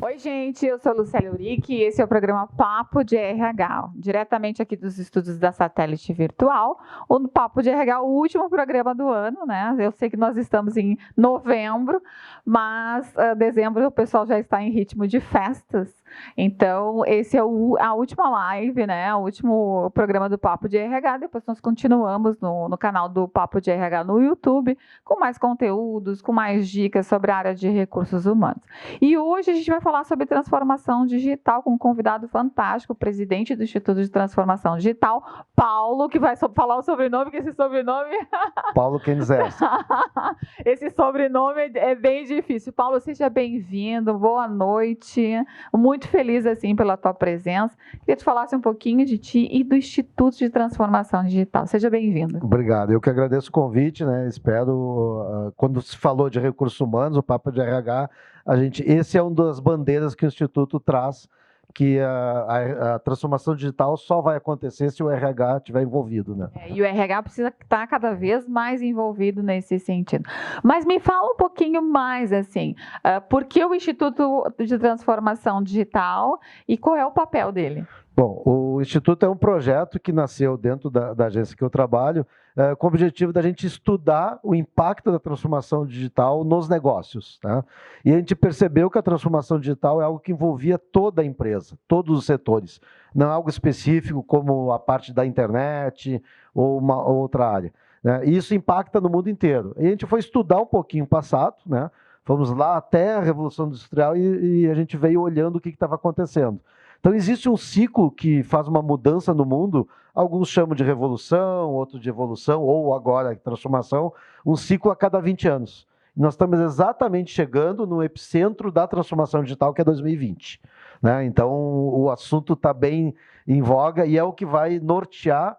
Oi, gente, eu sou Lucélia Uric e esse é o programa Papo de RH, diretamente aqui dos estúdios da Satélite Virtual. O Papo de RH, o último programa do ano, né? Eu sei que nós estamos em novembro, mas dezembro o pessoal já está em ritmo de festas. Então, esse é a última live, né? O último programa do Papo de RH. Depois nós continuamos no canal do Papo de RH no YouTube, com mais conteúdos, com mais dicas sobre a área de recursos humanos. E hoje a gente vai falar sobre transformação digital com um convidado fantástico, o presidente do Instituto de Transformação Digital, Paulo, que vai falar o sobrenome, que esse sobrenome... Paulo Kenizerski. Esse sobrenome é bem difícil. Paulo, seja bem-vindo, boa noite. Muito feliz, assim, pela tua presença. Queria que tu falasse um pouquinho de ti e do Instituto de Transformação Digital. Seja bem-vindo. Obrigado. Eu que agradeço o convite, né? Espero, quando se falou de recursos humanos, o Papo de RH, esse é uma das bandeiras que o Instituto traz, que a transformação digital só vai acontecer se o RH estiver envolvido, né? E o RH precisa estar cada vez mais envolvido nesse sentido. Mas me fala um pouquinho mais, assim, por que o Instituto de Transformação Digital e qual é o papel dele? Bom, o Instituto é um projeto que nasceu dentro da agência que eu trabalho, com o objetivo da gente estudar o impacto da transformação digital nos negócios, tá? E a gente percebeu que a transformação digital é algo que envolvia toda a empresa, todos os setores, não é algo específico como a parte da internet ou uma outra área, né? E isso impacta no mundo inteiro. E a gente foi estudar um pouquinho o passado, né? Fomos lá até a Revolução Industrial e a gente veio olhando o que estava acontecendo. Então, existe um ciclo que faz uma mudança no mundo, alguns chamam de revolução, outros de evolução, ou agora transformação, um ciclo a cada 20 anos. E nós estamos exatamente chegando no epicentro da transformação digital, que é 2020. Né? Então, o assunto está bem em voga e é o que vai nortear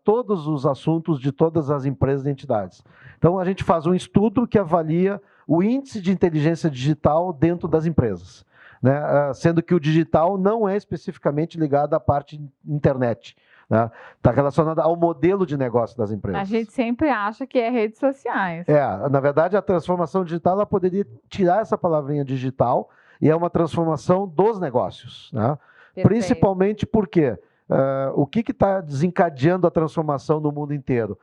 todos os assuntos de todas as empresas e entidades. Então, a gente faz um estudo que avalia o índice de inteligência digital dentro das empresas. Né? Sendo que o digital não é especificamente ligado à parte internet. Né? Está relacionado ao modelo de negócio das empresas. A gente sempre acha que é redes sociais. Na verdade, a transformação digital ela poderia tirar essa palavrinha digital e é uma transformação dos negócios. Né? Principalmente porque o que está desencadeando a transformação no mundo inteiro?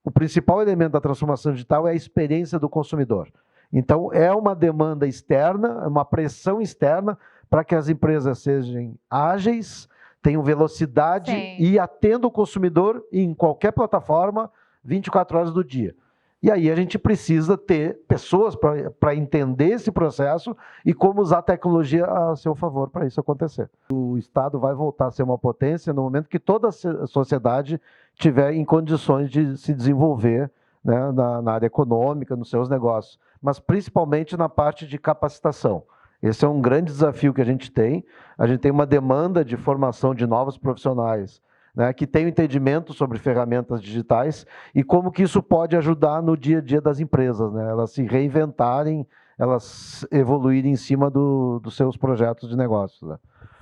O principal elemento da transformação digital é a experiência do consumidor. Então, é uma demanda externa, uma pressão externa para que as empresas sejam ágeis, tenham velocidade e atendam o consumidor em qualquer plataforma 24 horas do dia. E aí a gente precisa ter pessoas para entender esse processo e como usar a tecnologia a seu favor para isso acontecer. O Estado vai voltar a ser uma potência no momento que toda a sociedade estiver em condições de se desenvolver, né, na área econômica, nos seus negócios, mas principalmente na parte de capacitação. Esse é um grande desafio que a gente tem. A gente tem uma demanda de formação de novos profissionais, né, que tenham entendimento sobre ferramentas digitais e como que isso pode ajudar no dia a dia das empresas, né, elas se reinventarem, elas evoluírem em cima dos seus projetos de negócios. Né?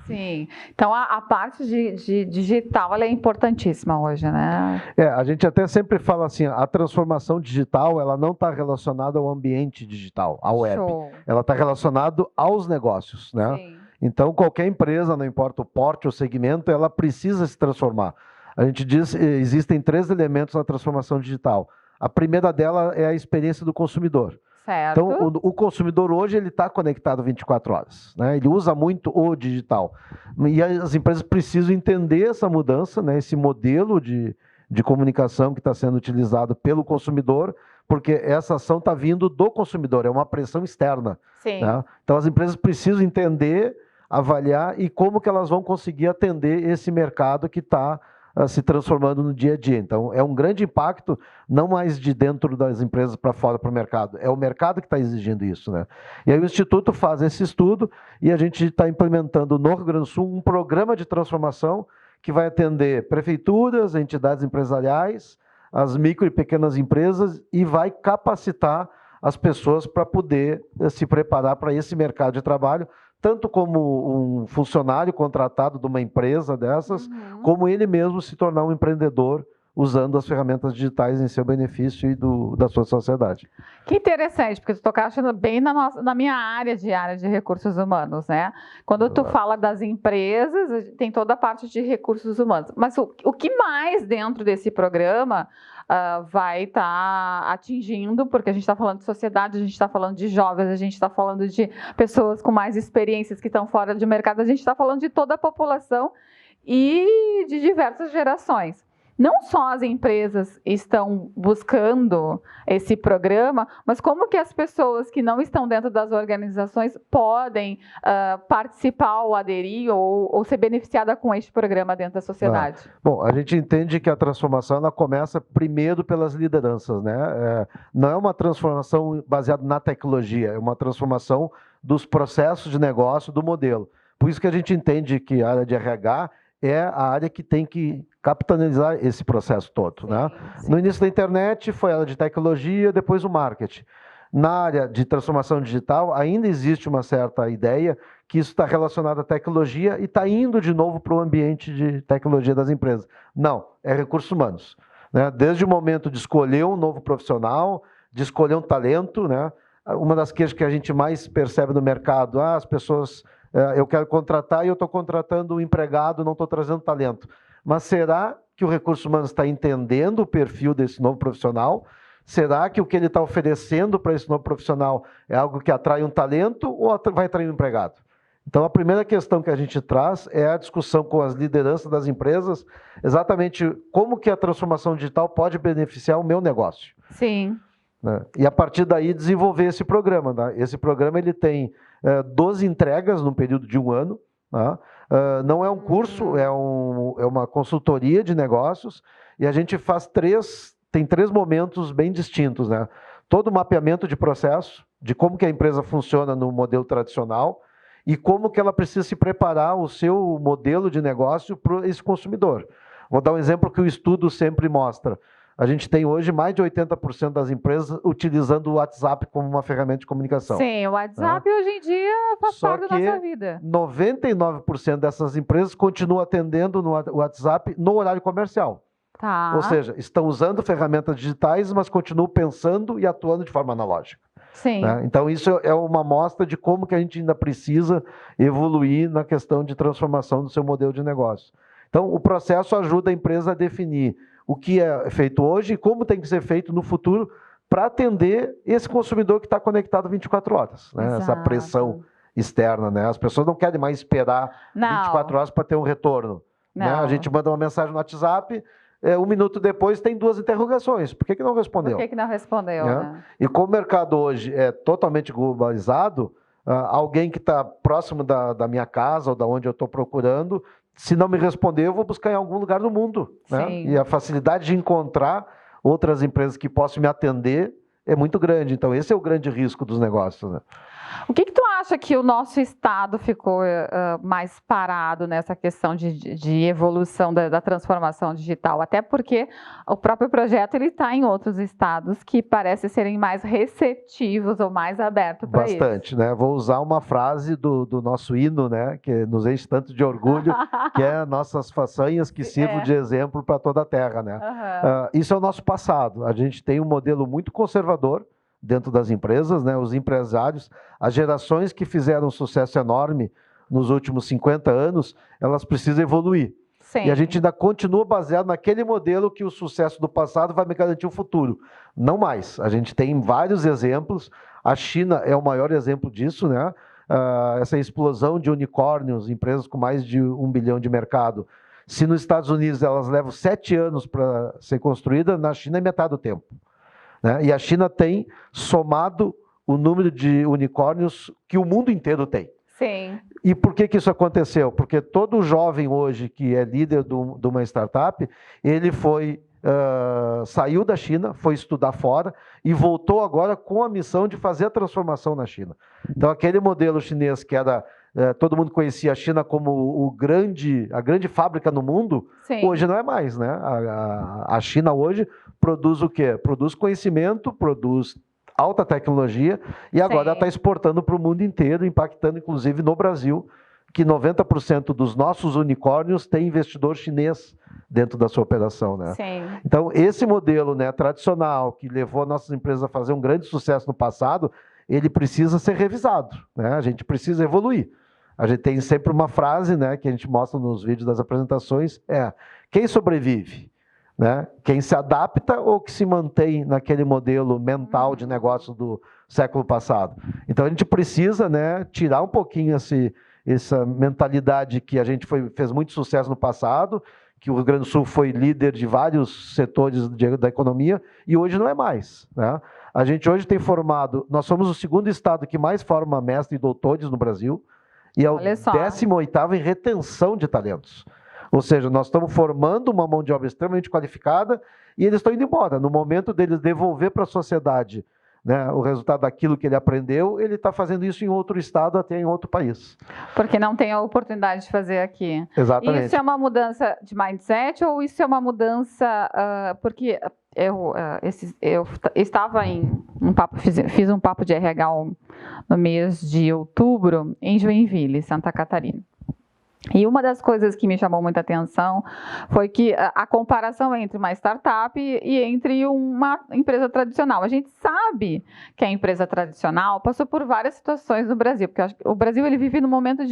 Sim, então a parte de digital ela é importantíssima hoje, né? A gente até sempre fala assim, a transformação digital ela não está relacionada ao ambiente digital, à web. Show. Ela está relacionada aos negócios, né? Sim. Então, qualquer empresa, não importa o porte ou segmento, ela precisa se transformar. A gente diz que existem 3 elementos na transformação digital. A primeira dela é a experiência do consumidor. Certo. Então, o consumidor hoje ele está conectado 24 horas, né? Ele usa muito o digital. E as empresas precisam entender essa mudança, né? Esse modelo de comunicação que está sendo utilizado pelo consumidor, porque essa ação está vindo do consumidor, é uma pressão externa. Sim. Né? Então, as empresas precisam entender, avaliar e como que elas vão conseguir atender esse mercado que está se transformando no dia a dia. Então, é um grande impacto, não mais de dentro das empresas para fora para o mercado, é o mercado que está exigindo isso. Né? E aí o Instituto faz esse estudo e a gente está implementando no Rio Grande do Sul um programa de transformação que vai atender prefeituras, entidades empresariais, as micro e pequenas empresas e vai capacitar as pessoas para poder se preparar para esse mercado de trabalho, tanto como um funcionário contratado de uma empresa dessas, como ele mesmo se tornar um empreendedor usando as ferramentas digitais em seu benefício e da sua sociedade. Que interessante, porque tu tocaste bem na minha área de recursos humanos, né? Quando tu fala das empresas, tem toda a parte de recursos humanos. Mas o que mais dentro desse programa vai estar atingindo, porque a gente está falando de sociedade, a gente está falando de jovens, a gente está falando de pessoas com mais experiências que estão fora de mercado, a gente está falando de toda a população e de diversas gerações. Não só as empresas estão buscando esse programa, mas como que as pessoas que não estão dentro das organizações podem participar ou aderir ou ser beneficiada com este programa dentro da sociedade? Bom, a gente entende que a transformação ela começa primeiro pelas lideranças, né? Não é uma transformação baseada na tecnologia, é uma transformação dos processos de negócio, do modelo. Por isso que a gente entende que a área de RH é a área que tem que capitalizar esse processo todo, né? Sim. No início da internet foi a área de tecnologia, depois o marketing. Na área de transformação digital ainda existe uma certa ideia que isso está relacionado à tecnologia e está indo de novo para o ambiente de tecnologia das empresas. Não, é recursos humanos, né? Desde o momento de escolher um novo profissional, de escolher um talento, né? Uma das queixas que a gente mais percebe no mercado, as pessoas... eu quero contratar e eu estou contratando um empregado, não estou trazendo talento. Mas será que o recurso humano está entendendo o perfil desse novo profissional? Será que o que ele está oferecendo para esse novo profissional é algo que atrai um talento ou vai atrair um empregado? Então, a primeira questão que a gente traz é a discussão com as lideranças das empresas, exatamente como que a transformação digital pode beneficiar o meu negócio. Sim. Né? E a partir daí desenvolver esse programa. Né? Esse programa ele tem 12 entregas no período de um ano. Né? Não é um curso, é uma consultoria de negócios e a gente tem três momentos bem distintos. Né? Todo o mapeamento de processo, de como que a empresa funciona no modelo tradicional e como que ela precisa se preparar o seu modelo de negócio para esse consumidor. Vou dar um exemplo que o estudo sempre mostra. A gente tem hoje mais de 80% das empresas utilizando o WhatsApp como uma ferramenta de comunicação. Sim, o WhatsApp hoje em dia faz parte da nossa vida. 99% dessas empresas continuam atendendo no WhatsApp no horário comercial. Tá. Ou seja, estão usando ferramentas digitais, mas continuam pensando e atuando de forma analógica. Sim. Né? Então, isso é uma amostra de como que a gente ainda precisa evoluir na questão de transformação do seu modelo de negócio. Então, o processo ajuda a empresa a definir o que é feito hoje e como tem que ser feito no futuro para atender esse consumidor que está conectado 24 horas. Né? Essa pressão externa. Né? As pessoas não querem mais esperar 24 horas para ter um retorno. Né? A gente manda uma mensagem no WhatsApp, um minuto depois tem 2 interrogações. Por que não respondeu? Por que não respondeu? Né? E como o mercado hoje é totalmente globalizado, alguém que está próximo da minha casa ou da onde eu estou procurando, se não me responder, eu vou buscar em algum lugar do mundo. Né? E a facilidade de encontrar outras empresas que possam me atender é muito grande. Então, esse é o grande risco dos negócios. Né? O que tu acha que o nosso Estado ficou mais parado nessa questão de evolução da transformação digital? Até porque o próprio projeto está em outros estados que parecem serem mais receptivos ou mais abertos para isso. Bastante, né? Vou usar uma frase do nosso hino, né? Que nos enche tanto de orgulho, que é nossas façanhas que sirvam de exemplo para toda a terra, né? Isso é o nosso passado. A gente tem um modelo muito conservador dentro das empresas, né? Os empresários, as gerações que fizeram um sucesso enorme nos últimos 50 anos, elas precisam evoluir. Sim. E a gente ainda continua baseado naquele modelo que o sucesso do passado vai me garantir o futuro. Não mais. A gente tem vários exemplos. A China é o maior exemplo disso, né? Essa explosão de unicórnios, empresas com mais de 1 bilhão de mercado. Se nos Estados Unidos elas levam 7 anos para ser construída, na China é metade do tempo. Né? E a China tem somado o número de unicórnios que o mundo inteiro tem. Sim. E por que isso aconteceu? Porque todo jovem hoje que é líder de uma startup, ele saiu da China, foi estudar fora e voltou agora com a missão de fazer a transformação na China. Então, aquele modelo chinês que era... todo mundo conhecia a China como a grande fábrica no mundo, hoje não é mais, né? A China hoje produz o quê? Produz conhecimento, produz alta tecnologia e agora ela está exportando para o mundo inteiro, impactando inclusive no Brasil, que 90% dos nossos unicórnios tem investidor chinês dentro da sua operação, né? Sim. Então, esse modelo, né, tradicional, que levou nossas empresas a fazer um grande sucesso no passado, ele precisa ser revisado, né? A gente precisa evoluir. A gente tem sempre uma frase, né, que a gente mostra nos vídeos das apresentações, quem sobrevive? Né? Quem se adapta ou que se mantém naquele modelo mental de negócio do século passado? Então, a gente precisa, né, tirar um pouquinho essa mentalidade que a gente fez muito sucesso no passado, que o Rio Grande do Sul foi líder de vários setores da economia, e hoje não é mais, né? A gente hoje tem formado, nós somos o segundo estado que mais forma mestres e doutores no Brasil, e é o 18º em retenção de talentos. Ou seja, nós estamos formando uma mão de obra extremamente qualificada e eles estão indo embora. No momento deles devolver para a sociedade, né, o resultado daquilo que ele aprendeu, ele está fazendo isso em outro estado, até em outro país. Porque não tem a oportunidade de fazer aqui. Exatamente. Isso é uma mudança de mindset ou isso é uma mudança... porque eu estava em um papo, fiz um papo de RH no mês de outubro em Joinville, Santa Catarina. E uma das coisas que me chamou muita atenção foi que a comparação entre uma startup e entre uma empresa tradicional. A gente sabe que a empresa tradicional passou por várias situações no Brasil, porque o Brasil ele vive num momento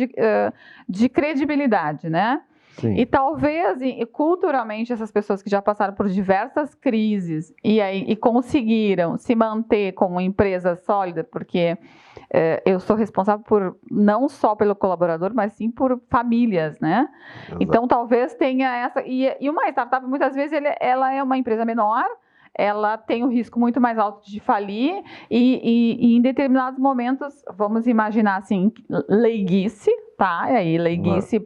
de credibilidade, né? Sim. E talvez, culturalmente, essas pessoas que já passaram por diversas crises e conseguiram se manter como empresa sólida, porque eu sou responsável não só pelo colaborador, mas sim por famílias, né? Exato. Então, talvez tenha essa... E uma startup, muitas vezes, ela é uma empresa menor, ela tem o risco muito mais alto de falir e em determinados momentos, vamos imaginar assim, leiguice, tá? E aí, leiguice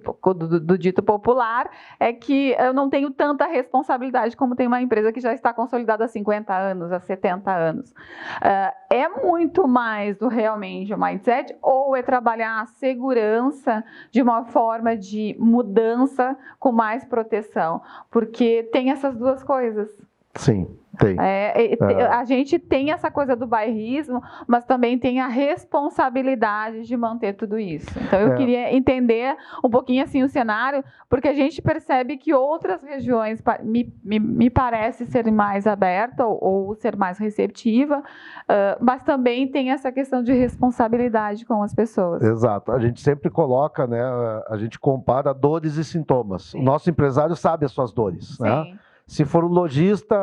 do dito popular é que eu não tenho tanta responsabilidade como tem uma empresa que já está consolidada há 50 anos, há 70 anos. É muito mais do realmente o mindset ou é trabalhar a segurança de uma forma de mudança com mais proteção? Porque tem essas duas coisas. Sim, tem. A gente tem essa coisa do bairrismo, mas também tem a responsabilidade de manter tudo isso. Então, eu queria entender um pouquinho assim o cenário, porque a gente percebe que outras regiões me parece ser mais aberta ou ser mais receptiva, mas também tem essa questão de responsabilidade com as pessoas. Exato. A gente sempre coloca, né, a gente compara dores e sintomas. Sim. O nosso empresário sabe as suas dores, Sim. Né? Se for um lojista,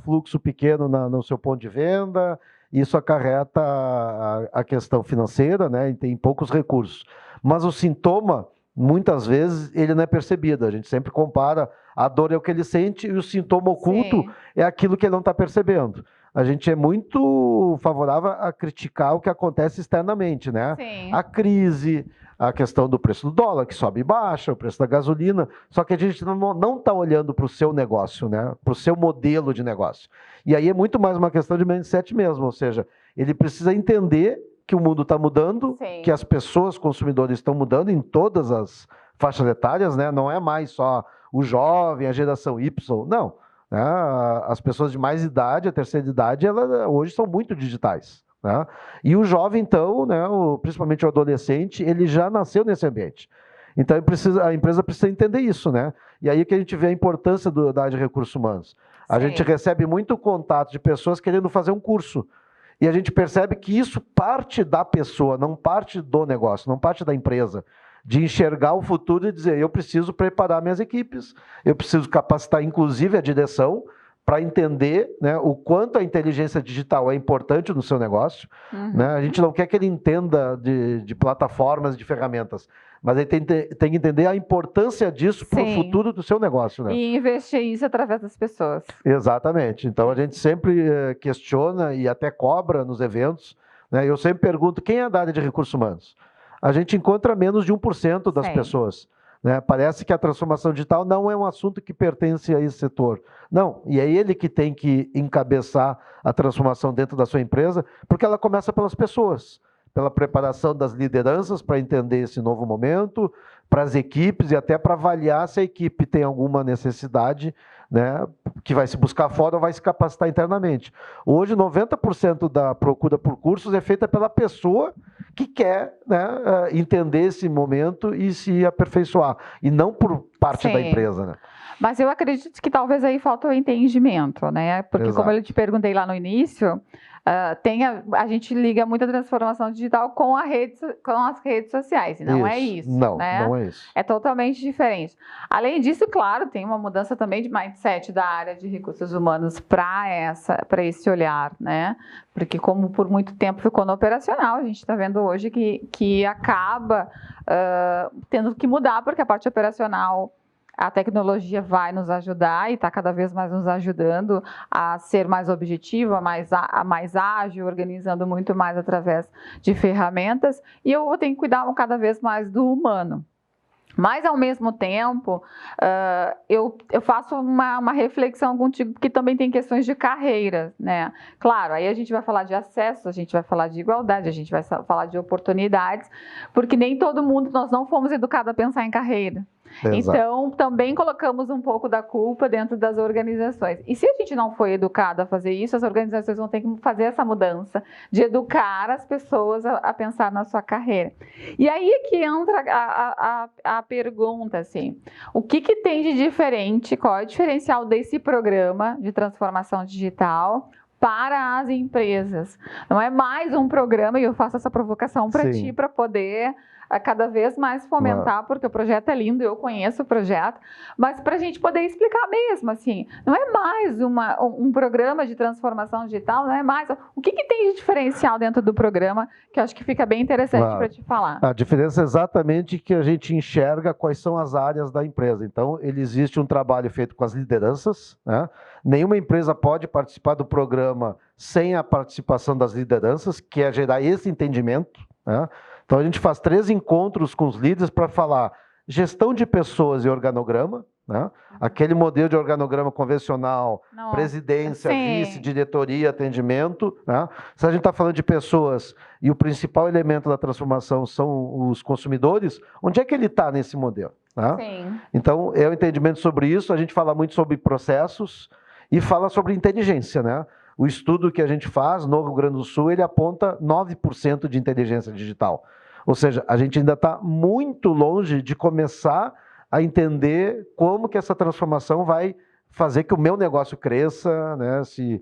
fluxo pequeno no seu ponto de venda, isso acarreta a questão financeira, né? E tem poucos recursos. Mas o sintoma, muitas vezes, ele não é percebido. A gente sempre compara, a dor é o que ele sente e o sintoma oculto Sim. é aquilo que ele não está percebendo. A gente é muito favorável a criticar o que acontece externamente, né? Sim. A crise, a questão do preço do dólar, que sobe e baixa, o preço da gasolina, só que a gente não está olhando para o seu negócio, né? Para o seu modelo de negócio. E aí é muito mais uma questão de mindset mesmo, ou seja, ele precisa entender que o mundo está mudando, Sim. que as pessoas, consumidores, estão mudando em todas as faixas etárias, né? Não é mais só o jovem, a geração Y, não. Né? As pessoas de mais idade, a terceira idade, elas hoje são muito digitais. Né? E o jovem, então, né, principalmente o adolescente, ele já nasceu nesse ambiente. Então a empresa precisa entender isso, né? E aí que a gente vê a importância da área de recursos humanos. A gente recebe muito contato de pessoas querendo fazer um curso. E a gente percebe que isso parte da pessoa, não parte do negócio, não parte da empresa. De enxergar o futuro e dizer, eu preciso preparar minhas equipes, eu preciso capacitar inclusive a direção para entender, né, o quanto a inteligência digital é importante no seu negócio. Uhum. Né? A gente não quer que ele entenda de plataformas, de ferramentas, mas ele tem que entender a importância disso para o futuro do seu negócio. Né? E investir isso através das pessoas. Exatamente. Então a gente sempre questiona e até cobra nos eventos. Né? Eu sempre pergunto, quem é da área de recursos humanos? A gente encontra menos de 1% das pessoas. Né? Parece que a transformação digital não é um assunto que pertence a esse setor. Não, e é ele que tem que encabeçar a transformação dentro da sua empresa, porque ela começa pelas pessoas, pela preparação das lideranças para entender esse novo momento, para as equipes e até para avaliar se a equipe tem alguma necessidade, né, que vai se buscar fora ou vai se capacitar internamente. Hoje, 90% da procura por cursos é feita pela pessoa que quer, né, entender esse momento e se aperfeiçoar, e não por parte da empresa. Né? Mas eu acredito que talvez aí falta o entendimento, né? Porque como eu te perguntei lá no início, a gente liga muito a transformação digital com as redes sociais, e não é isso, não, né? Não é isso. É totalmente diferente. Além disso, claro, tem uma mudança também de mindset da área de recursos humanos para esse olhar, né? Porque como por muito tempo ficou no operacional, a gente está vendo hoje que acaba tendo que mudar, porque a parte operacional, a tecnologia vai nos ajudar e está cada vez mais nos ajudando a ser mais objetiva, mais ágil, organizando muito mais através de ferramentas. E eu vou ter que cuidar cada vez mais do humano. Mas, ao mesmo tempo, eu faço uma reflexão contigo, porque também tem questões de carreira, né? Claro, aí a gente vai falar de acesso, a gente vai falar de igualdade, a gente vai falar de oportunidades, porque nem todo mundo, nós não fomos educados a pensar em carreira. Exato. Então, também colocamos um pouco da culpa dentro das organizações. E se a gente não foi educado a fazer isso, as organizações vão ter que fazer essa mudança de educar as pessoas a pensar na sua carreira. E aí é que entra a pergunta, assim, o que tem de diferente, qual é o diferencial desse programa de transformação digital para as empresas? Não é mais um programa, e eu faço essa provocação para ti, para poder cada vez mais fomentar, porque o projeto é lindo, eu conheço o projeto, mas para a gente poder explicar mesmo, assim, não é mais um programa de transformação digital, não é mais. O que tem de diferencial dentro do programa, que eu acho que fica bem interessante para te falar? A diferença é exatamente que a gente enxerga quais são as áreas da empresa. Então, existe um trabalho feito com as lideranças, né? Nenhuma empresa pode participar do programa sem a participação das lideranças, que é gerar esse entendimento, né? Então, a gente faz 3 encontros com os líderes para falar gestão de pessoas e organograma, né? Aquele modelo de organograma convencional, presidência, vice, diretoria, atendimento, né? Se a gente está falando de pessoas e o principal elemento da transformação são os consumidores, onde é que ele está nesse modelo, né? Sim. Então, é o entendimento sobre isso. A gente fala muito sobre processos e fala sobre inteligência, né? O estudo que a gente faz no Rio Grande do Sul, ele aponta 9% de inteligência digital. Ou seja, a gente ainda está muito longe de começar a entender como que essa transformação vai fazer que o meu negócio cresça, né, se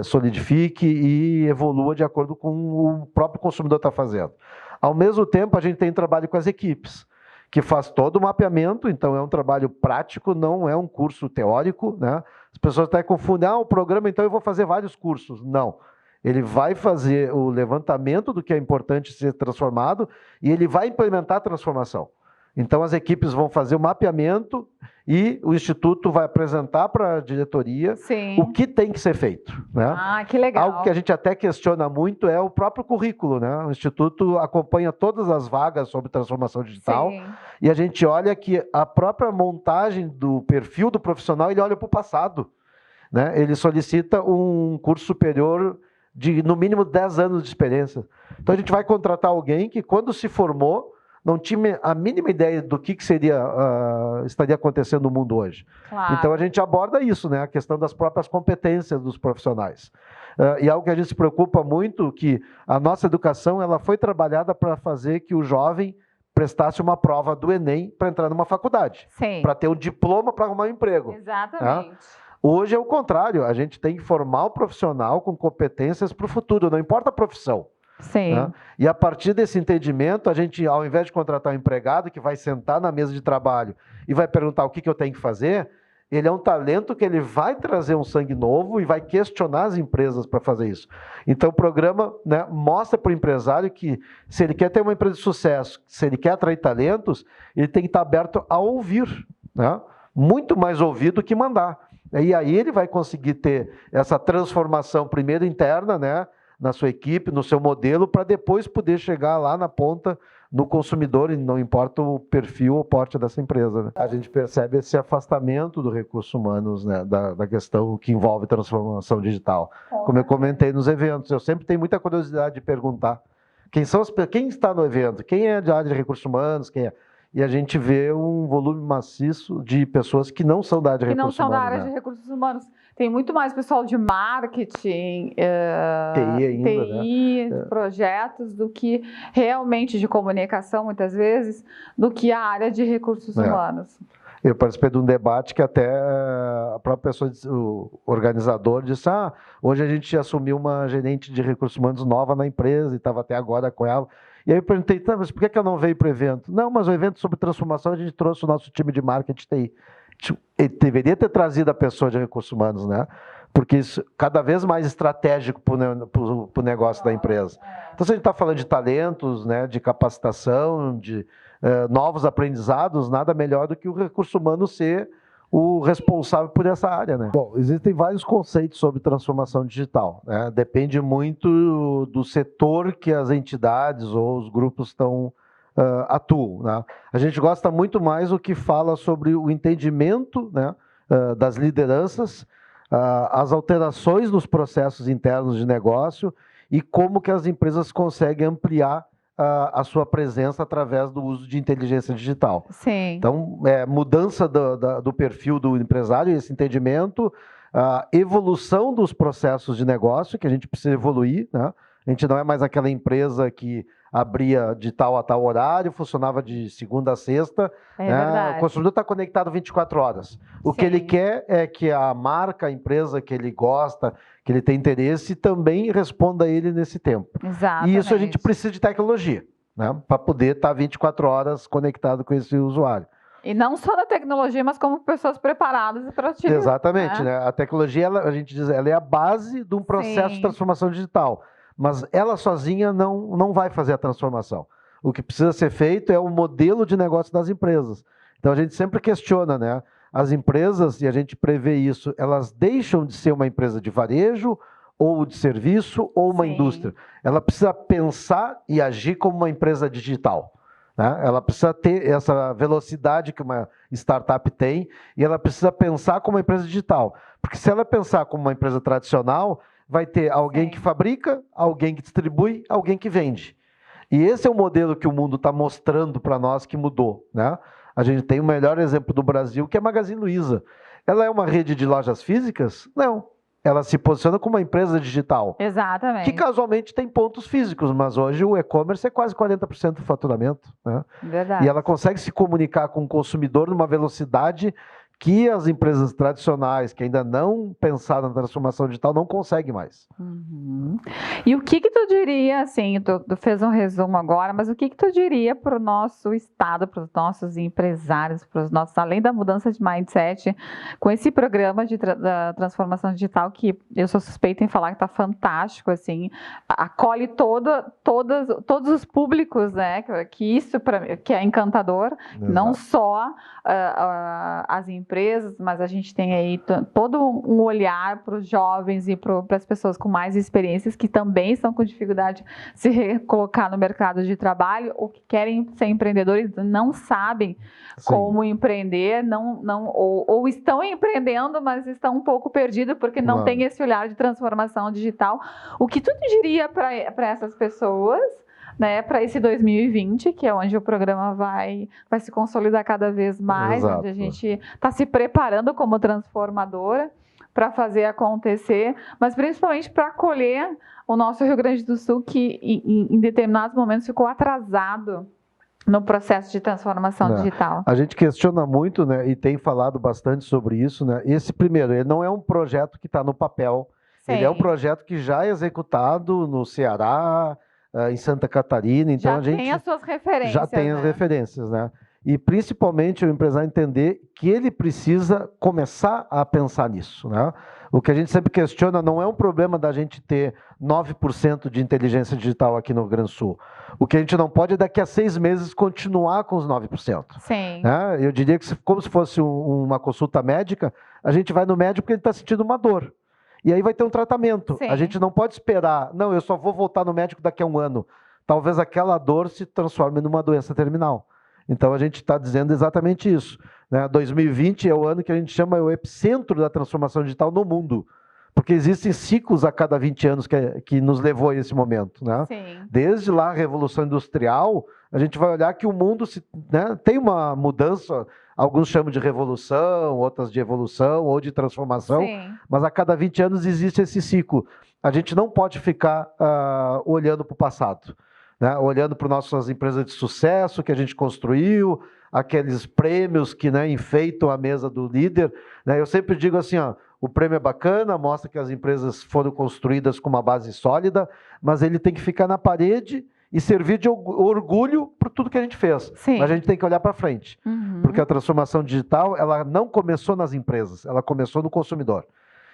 solidifique e evolua de acordo com o próprio consumidor está fazendo. Ao mesmo tempo, a gente tem trabalho com as equipes, que faz todo o mapeamento, então é um trabalho prático, não é um curso teórico, né? As pessoas até confundem, o programa, então eu vou fazer vários cursos. Não. Ele vai fazer o levantamento do que é importante ser transformado e ele vai implementar a transformação. Então, as equipes vão fazer o mapeamento e o Instituto vai apresentar para a diretoria o que tem que ser feito, né? Ah, que legal. Algo que a gente até questiona muito é o próprio currículo, né? O Instituto acompanha todas as vagas sobre transformação digital. Sim. E a gente olha que a própria montagem do perfil do profissional, ele olha para o passado, né? Ele solicita um curso superior de, no mínimo, 10 anos de experiência. Então, a gente vai contratar alguém que, quando se formou, não tinha a mínima ideia do que estaria acontecendo no mundo hoje. Claro. Então, a gente aborda isso, né? A questão das próprias competências dos profissionais. E algo que a gente se preocupa muito, que a nossa educação ela foi trabalhada para fazer que o jovem prestasse uma prova do Enem para entrar numa faculdade, para ter um diploma para arrumar um emprego. Exatamente. Tá? Hoje é o contrário, a gente tem que formar o profissional com competências para o futuro, não importa a profissão. Sim. Né? E a partir desse entendimento, a gente, ao invés de contratar um empregado que vai sentar na mesa de trabalho e vai perguntar o que eu tenho que fazer, ele é um talento que ele vai trazer um sangue novo e vai questionar as empresas para fazer isso. Então, o programa, né, mostra para o empresário que, se ele quer ter uma empresa de sucesso, se ele quer atrair talentos, ele tem que estar aberto a ouvir, né? Muito mais ouvir do que mandar. E aí ele vai conseguir ter essa transformação, primeiro interna, né, na sua equipe, no seu modelo, para depois poder chegar lá na ponta, no consumidor, e não importa o perfil ou porte dessa empresa, né? A gente percebe esse afastamento do recurso humanos, né, da questão que envolve transformação digital. Como eu comentei nos eventos, eu sempre tenho muita curiosidade de perguntar quem está no evento, quem é da área de recursos humanos, quem é... E a gente vê um volume maciço de pessoas que não são da área de recursos humanos. Que não são da área de recursos humanos. Tem muito mais pessoal de marketing, TI ainda, TI, né? Projetos, do que realmente de comunicação, muitas vezes, do que a área de recursos humanos. Eu participei de um debate que até a própria pessoa, o organizador, disse: hoje a gente assumiu uma gerente de recursos humanos nova na empresa e estava até agora com ela. E aí eu perguntei: tá, mas por que eu não veio para o evento? Não, mas o evento sobre transformação a gente trouxe o nosso time de marketing TI. Ele deveria ter trazido a pessoa de recursos humanos, né? Porque isso é cada vez mais estratégico para o negócio da empresa. Então, se a gente está falando de talentos, né, de capacitação, de novos aprendizados, nada melhor do que o recurso humano ser o responsável por essa área, né? Bom, existem vários conceitos sobre transformação digital, né? Depende muito do setor que as entidades ou os grupos atuam, né? A gente gosta muito mais do que fala sobre o entendimento, né, das lideranças, as alterações nos processos internos de negócio e como que as empresas conseguem ampliar a sua presença através do uso de inteligência digital. Sim. Então, mudança do perfil do empresário, esse entendimento, a evolução dos processos de negócio, que a gente precisa evoluir, né? A gente não é mais aquela empresa que abria de tal a tal horário, funcionava de segunda a sexta. Verdade. O consumidor está conectado 24 horas. O que ele quer é que a marca, a empresa que ele gosta, que ele tem interesse, também responda a ele nesse tempo. Exatamente. E isso a gente precisa de tecnologia, né, para poder estar 24 horas conectado com esse usuário. E não só da tecnologia, mas como pessoas preparadas para utilizar. Exatamente, né? A tecnologia, a gente diz, ela é a base de um processo de transformação digital. Mas ela sozinha não vai fazer a transformação. O que precisa ser feito é o modelo de negócio das empresas. Então a gente sempre questiona, né? As empresas, e a gente prevê isso, elas deixam de ser uma empresa de varejo, ou de serviço, ou uma indústria. Ela precisa pensar e agir como uma empresa digital, né? Ela precisa ter essa velocidade que uma startup tem, e ela precisa pensar como uma empresa digital. Porque se ela pensar como uma empresa tradicional, vai ter alguém que fabrica, alguém que distribui, alguém que vende. E esse é o modelo que o mundo está mostrando para nós que mudou, né? A gente tem o melhor exemplo do Brasil, que é a Magazine Luiza. Ela é uma rede de lojas físicas? Não. Ela se posiciona como uma empresa digital. Exatamente. Que casualmente tem pontos físicos, mas hoje o e-commerce é quase 40% do faturamento, né? Verdade. E ela consegue se comunicar com o consumidor numa velocidade que as empresas tradicionais, que ainda não pensaram na transformação digital, não conseguem mais. Uhum. E o que tu diria, assim, tu fez um resumo agora, mas o que tu diria para o nosso Estado, para os nossos empresários, para os nossos, além da mudança de mindset, com esse programa da transformação digital, que eu sou suspeita em falar que está fantástico, assim, acolhe todos os públicos, né, que isso que é encantador. Exato. Não só as empresas, mas a gente tem aí todo um olhar para os jovens e para as pessoas com mais experiências que também estão com dificuldade de se recolocar no mercado de trabalho ou que querem ser empreendedores, não sabem como empreender, ou estão empreendendo, mas estão um pouco perdidos porque não tem esse olhar de transformação digital. O que tu diria para essas pessoas, né, para esse 2020, que é onde o programa vai se consolidar cada vez mais, Exato. Onde a gente está se preparando como transformadora para fazer acontecer, mas principalmente para acolher o nosso Rio Grande do Sul, que em determinados momentos ficou atrasado no processo de transformação digital. A gente questiona muito, né, e tem falado bastante sobre isso, né? Ele não é um projeto que está no papel, ele é um projeto que já é executado no Ceará, em Santa Catarina, então a gente tem as suas referências. Já tem as referências, né? E principalmente o empresário entender que ele precisa começar a pensar nisso, né? O que a gente sempre questiona não é um problema da gente ter 9% de inteligência digital aqui no Rio Grande do Sul. O que a gente não pode é daqui a 6 meses continuar com os 9%. Sim. Né? Eu diria que como se fosse uma consulta médica, a gente vai no médico porque ele está sentindo uma dor. E aí vai ter um tratamento. Sim. A gente não pode esperar, não, eu só vou voltar no médico daqui a 1 ano. Talvez aquela dor se transforme numa doença terminal. Então a gente está dizendo exatamente isso, né? 2020 é o ano que a gente chama o epicentro da transformação digital no mundo. Porque existem ciclos a cada 20 anos que nos levou a esse momento, né? Sim. Desde lá a Revolução Industrial, a gente vai olhar que o mundo tem uma mudança. Alguns chamam de revolução, outras de evolução ou de transformação, Sim. Mas a cada 20 anos existe esse ciclo. A gente não pode ficar olhando para o passado. né? Olhando para nossas empresas de sucesso que a gente construiu, aqueles prêmios que, né, enfeitam a mesa do líder, né? Eu sempre digo assim, ó, o prêmio é bacana, mostra que as empresas foram construídas com uma base sólida, mas ele tem que ficar na parede e servir de orgulho por tudo que a gente fez. Sim. Mas a gente tem que olhar para frente, porque a transformação digital, ela não começou nas empresas, ela começou no consumidor.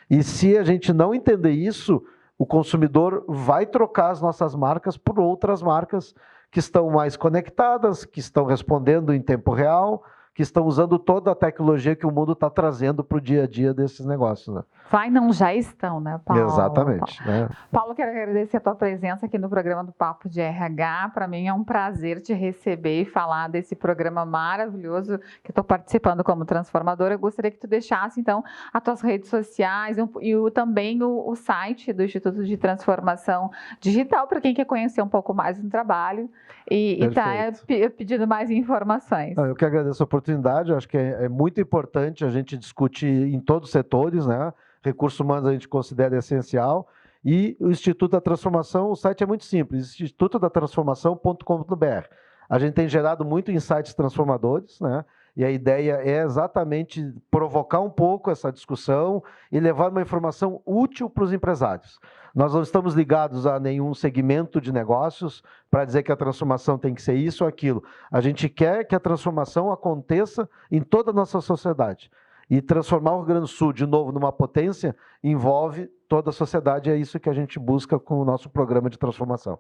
E se a gente não entender isso, o consumidor vai trocar as nossas marcas por outras marcas que estão mais conectadas, que estão respondendo em tempo real, que estão usando toda a tecnologia que o mundo está trazendo para o dia a dia desses negócios, né? Não já estão, né, Paulo? Exatamente. Né? Paulo, quero agradecer a tua presença aqui no programa do Papo de RH. Para mim é um prazer te receber e falar desse programa maravilhoso que estou participando como transformadora. Eu gostaria que tu deixasse, então, as tuas redes sociais e também o site do Instituto de Transformação Digital, para quem quer conhecer um pouco mais do trabalho e está pedindo mais informações. Eu que agradeço a oportunidade. Eu acho que é muito importante a gente discutir em todos os setores, né? Recursos humanos a gente considera essencial. E o Instituto da Transformação, o site é muito simples, institutodatransformação.com.br. A gente tem gerado muito insights transformadores, né? E a ideia é exatamente provocar um pouco essa discussão e levar uma informação útil para os empresários. Nós não estamos ligados a nenhum segmento de negócios para dizer que a transformação tem que ser isso ou aquilo. A gente quer que a transformação aconteça em toda a nossa sociedade. E transformar o Rio Grande do Sul, de novo, numa potência, envolve toda a sociedade. É isso que a gente busca com o nosso programa de transformação.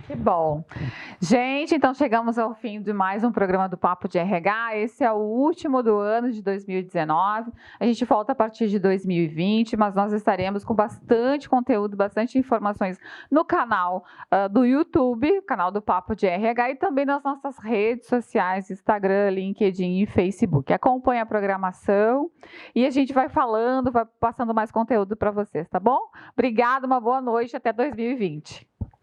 Que bom. Gente, então chegamos ao fim de mais um programa do Papo de RH. Esse é o último do ano de 2019. A gente volta a partir de 2020, mas nós estaremos com bastante conteúdo, bastante informações no canal do YouTube, canal do Papo de RH, e também nas nossas redes sociais, Instagram, LinkedIn e Facebook. Acompanhe a programação e a gente vai falando, vai passando mais conteúdo para vocês, tá bom? Obrigada, uma boa noite, até 2020.